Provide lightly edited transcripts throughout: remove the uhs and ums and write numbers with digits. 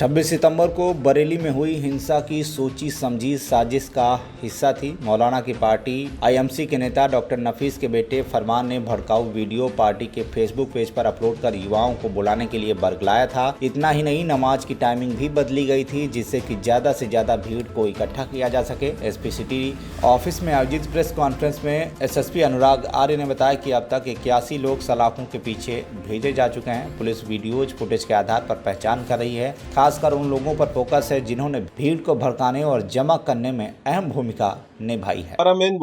26 सितंबर को बरेली में हुई हिंसा की सोची समझी साजिश का हिस्सा थी। मौलाना की पार्टी आईएमसी के नेता डॉक्टर नफीस के बेटे फरमान ने भड़काऊ वीडियो पार्टी के फेसबुक पेज पर अपलोड कर युवाओं को बुलाने के लिए बरगलाया था। इतना ही नहीं, नमाज की टाइमिंग भी बदली गई थी जिससे कि ज्यादा से ज्यादा भीड़ को इकट्ठा किया जा सके। एसपी सिटी ऑफिस में आयोजित प्रेस कॉन्फ्रेंस में एसएसपी अनुराग आर्य ने बताया कि अब तक 81 लोग सलाखों के पीछे भेजे जा चुके हैं। पुलिस वीडियोज फुटेज के आधार पर पहचान कर रही है। खासकर उन लोगों पर फोकस है जिन्होंने भीड़ को भड़काने और जमा करने में अहम भूमिका निभाई है। हमारा मेन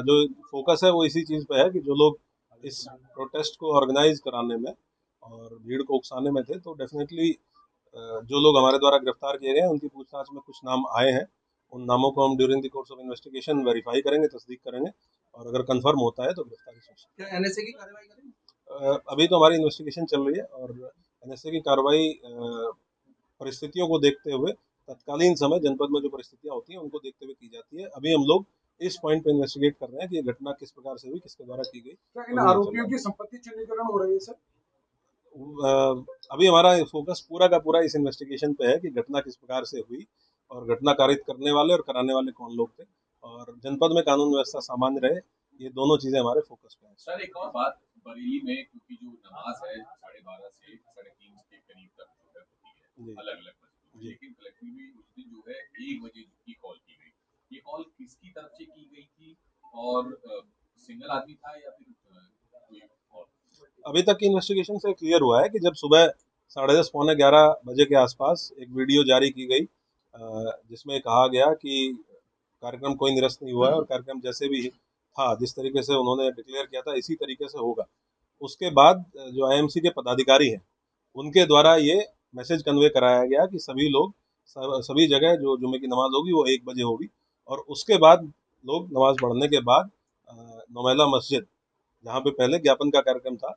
जो फोकस है वो इसी चीज़ पे है कि जो लोग इस प्रोटेस्ट को ऑर्गेनाइज कराने में और भीड़ को उकसाने में थे, तो डेफिनेटली जो लोग हमारे द्वारा गिरफ्तार किए गए हैं उनकी पूछताछ में कुछ नाम आए हैं। उन नामों को हम during the course of investigation verify करेंगे, तस्दीक करेंगे और अगर कंफर्म होता है तो गिरफ्तारी सुनिश्चित। क्या एनएसए की कार्रवाई करेंगे? अभी तो हमारी इन्वेस्टिगेशन चल रही है और एनएसए की कार्रवाई परिस्थितियों को देखते हुए तत्कालीन समय जनपद में जो परिस्थितियां होती हैं उनको देखते हुए की जाती है। अभी हम लोग इस पॉइंट पे इन्वेस्टिगेट कर रहे हैं कि ये घटना किस प्रकार से हुई, किसके द्वारा की गई। क्या इन आरोपियों की संपत्ति चिन्हीकरण हो रही है सर? अभी हमारा फोकस पूरा का पूरा इस इन्वेस्टिगेशन पे है कि घटना किस प्रकार से हुई और घटना कारित करने वाले और कराने वाले कौन लोग थे और जनपद में कानून व्यवस्था सामान्य रहे, ये दोनों चीजें हमारे फोकस पे हैं। सर एक और बात, बरेली में क्योंकि जो नमाज है 12:30 से 3:30 के करीब तक जो है होती है अलग अलग मस्जिदों में, लेकिन कलेक्टिवली उस दिन जो है 1 बजे की कॉल की गई। ये कॉल किसकी तरफ से की गई थी और सिंगल आदमी था या फिर कोई और? अभी तक की इन्वेस्टिगेशन से क्लियर हुआ है कि जब सुबह 10:30 पौने 11 बजे के आसपास एक वीडियो जारी की गई जिसमें कहा गया कि कार्यक्रम कोई निरस्त नहीं हुआ है और कार्यक्रम जैसे भी था, जिस तरीके से उन्होंने डिक्लेयर किया था इसी तरीके से होगा। उसके बाद जो आईएमसी के पदाधिकारी हैं उनके द्वारा ये मैसेज कन्वे कराया गया कि सभी लोग सभी जगह जो जुमे की नमाज होगी वो 1 बजे होगी और उसके बाद लोग नमाज पढ़ने के बाद नौमेला मस्जिद, जहाँ पे पहले ज्ञापन का कार्यक्रम था,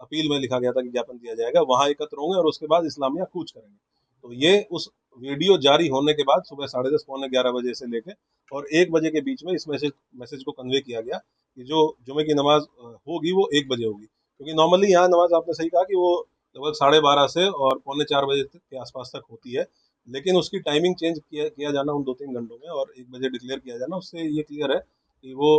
अपील में लिखा गया था कि ज्ञापन दिया जाएगा, वहाँ एकत्र होंगे और उसके बाद इस्लामिया कूच करेंगे। तो ये उस वीडियो जारी होने के बाद सुबह 10:30 पौने 11 बजे से लेके और 1 बजे के बीच में इस मैसेज को कन्वे किया गया कि जो जुमे की नमाज होगी वो 1 बजे होगी, क्योंकि नॉर्मली यहाँ नमाज आपने सही कहा कि वो लगभग 12:30 से और पौने 4 बजे तक के आसपास तक होती है, लेकिन उसकी टाइमिंग चेंज किया जाना उन 2-3 घंटों में और 1 बजे डिक्लेयर किया जाना, उससे ये क्लियर है कि वो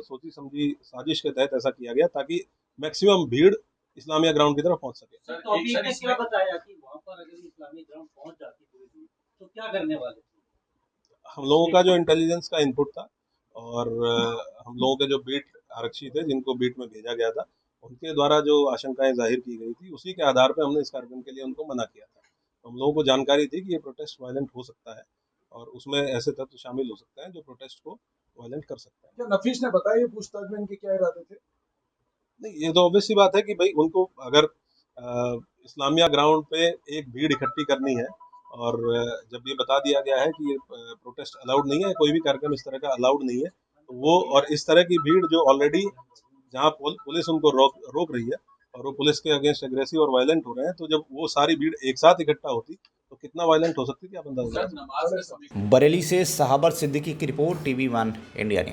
सोची समझी साजिश के तहत ऐसा किया गया ताकि मैक्सिमम भीड़ इस्लामिया ग्राउंड की तरफ पहुंच सके। सर, तो अभी ने क्या बताया कि वहाँ पर अगर इस्लामिक ग्राउंड पहुंच जाती पूरी भीड़ तो क्या करने वाले थे? हम लोगों का जो इंटेलिजेंस का इनपुट था और हम लोगों के जो बीट आरक्षी थे जिनको बीट में भेजा गया था उनके द्वारा जो आशंकाएं जाहिर की गई थी उसी के आधार पर हमने इस कार्यक्रम के लिए उनको मना किया था। तो हम लोगों को जानकारी थी कि ये प्रोटेस्ट वायलेंट हो सकता है और उसमें ऐसे तत्व शामिल हो सकते हैं जो प्रोटेस्ट को वायलेंट कर सकते हैं। क्या नफीस ने बताया ये पूछताछ में इनके क्या इरादे थे? नहीं, ये तो ऑब्वियस सी बात है कि भाई उनको अगर इस्लामिया ग्राउंड पे एक भीड़ इकट्ठी करनी है और जब ये बता दिया गया है कि ये प्रोटेस्ट अलाउड नहीं है, कोई भी कार्यक्रम इस तरह का अलाउड नहीं है, तो वो और इस तरह की भीड़ जो ऑलरेडी जहाँ पुलिस उनको रोक रही है और वो पुलिस के अगेंस्ट एग्रेसिव और वायलेंट हो रहे हैं, तो जब वो सारी भीड़ एक साथ इकट्ठा होती तो कितना वायलेंट हो सकती थी आप अंदाजा। सर नमाज के समय बरेली से सहाबर सिद्दीकी की रिपोर्ट, TV1 इंडिया न्यूज।